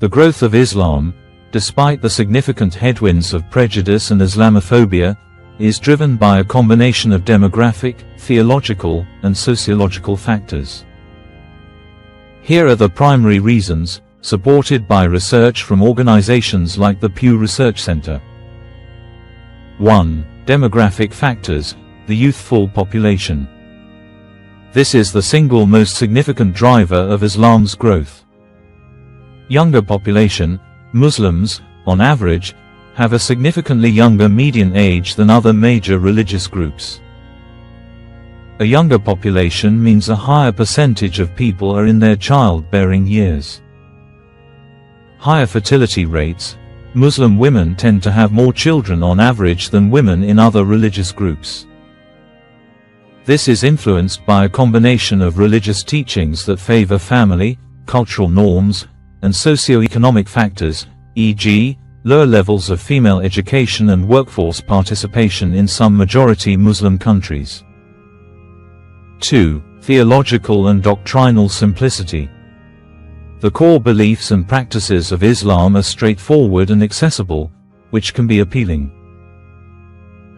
The growth of Islam, despite the significant headwinds of prejudice and Islamophobia, is driven by a combination of demographic, theological, and sociological factors. Here are the primary reasons, supported by research from organizations like the Pew Research Center. 1. Demographic factors, the youthful population. This is the single most significant driver of Islam's growth. Younger population, Muslims, on average, have a significantly younger median age than other major religious groups. A younger population means a higher percentage of people are in their childbearing years. Higher fertility rates. Muslim women tend to have more children on average than women in other religious groups. This is influenced by a combination of religious teachings that favor family, cultural norms, and socio-economic factors, e.g., lower levels of female education and workforce participation in some majority Muslim countries. 2. Theological and doctrinal simplicity. The core beliefs and practices of Islam are straightforward and accessible, which can be appealing.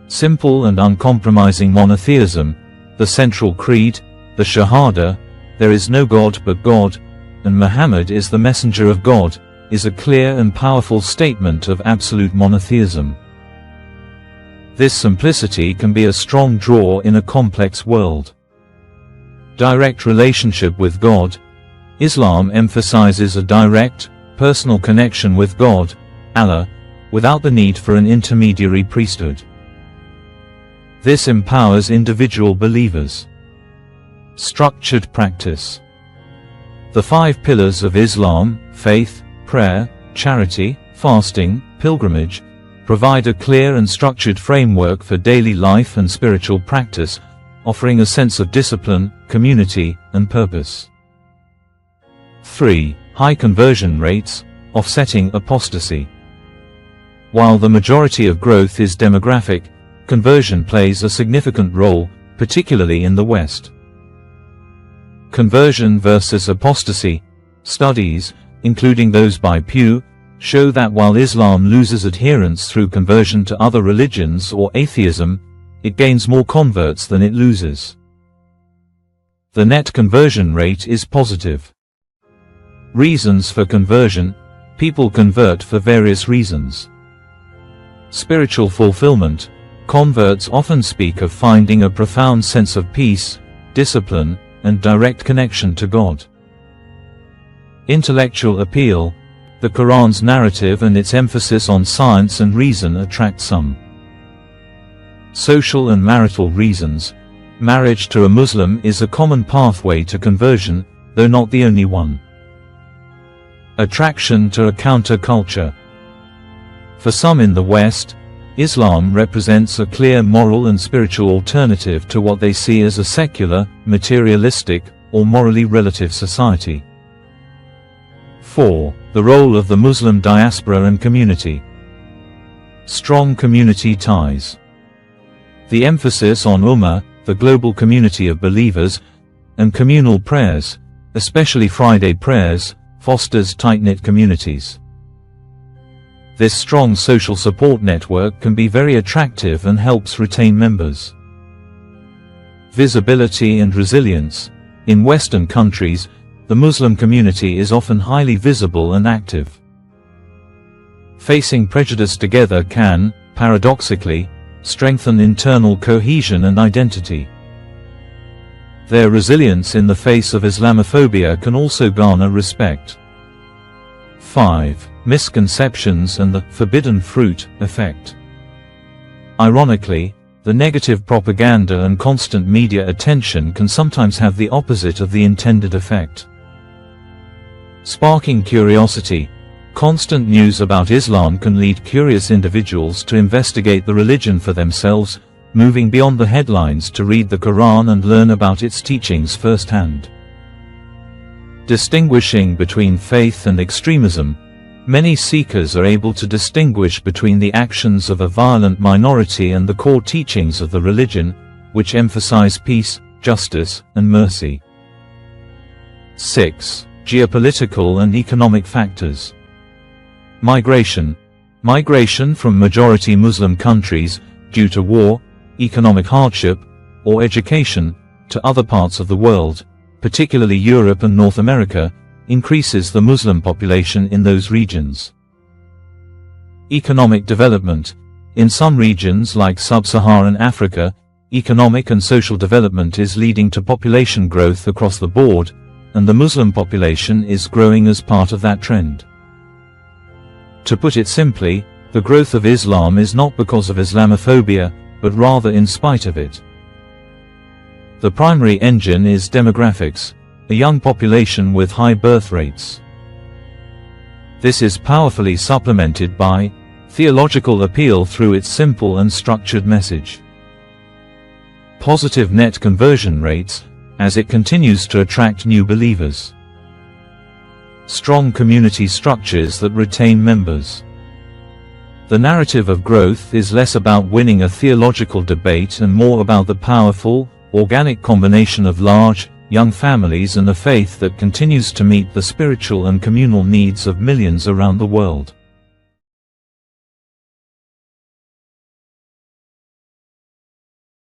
Simple and uncompromising monotheism, the central creed, the Shahada, there is no God but God, and Muhammad is the messenger of God, is a clear and powerful statement of absolute monotheism. This simplicity can be a strong draw in a complex world. Direct relationship with God. Islam emphasizes a direct, personal connection with God, Allah, without the need for an intermediary priesthood. This empowers individual believers. Structured practice. The 5 pillars of Islam, faith, prayer, charity, fasting, pilgrimage, provide a clear and structured framework for daily life and spiritual practice, offering a sense of discipline, community, and purpose. 3. High conversion rates, offsetting apostasy. While the majority of growth is demographic, conversion plays a significant role, particularly in the West. Conversion versus apostasy. Studies, including those by Pew, show that while Islam loses adherents through conversion to other religions or atheism, it gains more converts than it loses. The net conversion rate is positive. Reasons for conversion. People convert for various reasons. Spiritual fulfillment. Converts often speak of finding a profound sense of peace, discipline, and direct connection to God. Intellectual appeal. The Quran's narrative and its emphasis on science and reason attract some. Social and marital reasons. Marriage to a Muslim is a common pathway to conversion, though not the only one. Attraction to a counter-culture. For some in the West, Islam represents a clear moral and spiritual alternative to what they see as a secular, materialistic, or morally relative society. 4. The role of the Muslim diaspora and community. Strong community ties. The emphasis on Ummah, the global community of believers, and communal prayers, especially Friday prayers, fosters tight-knit communities. This strong social support network can be very attractive and helps retain members. Visibility and resilience. In Western countries, the Muslim community is often highly visible and active. Facing prejudice together can, paradoxically, strengthen internal cohesion and identity. Their resilience in the face of Islamophobia can also garner respect. 5. Misconceptions and the forbidden fruit effect. Ironically, the negative propaganda and constant media attention can sometimes have the opposite of the intended effect. Sparking curiosity. Constant news about Islam can lead curious individuals to investigate the religion for themselves, moving beyond the headlines to read the Quran and learn about its teachings firsthand. Distinguishing between faith and extremism. Many seekers are able to distinguish between the actions of a violent minority and the core teachings of the religion, which emphasize peace, justice, and mercy. 6. Geopolitical and economic factors. Migration. Migration from majority Muslim countries, due to war, economic hardship, or education, to other parts of the world, particularly Europe and North America, increases the Muslim population in those regions. Economic development. In some regions like Sub-Saharan Africa, economic and social development is leading to population growth across the board, and the Muslim population is growing as part of that trend. To put it simply, the growth of Islam is not because of Islamophobia, but rather in spite of it. The primary engine is demographics, a young population with high birth rates. This is powerfully supplemented by theological appeal through its simple and structured message. Positive net conversion rates, as it continues to attract new believers. Strong community structures that retain members. The narrative of growth is less about winning a theological debate and more about the powerful, organic combination of large, young families and a faith that continues to meet the spiritual and communal needs of millions around the world.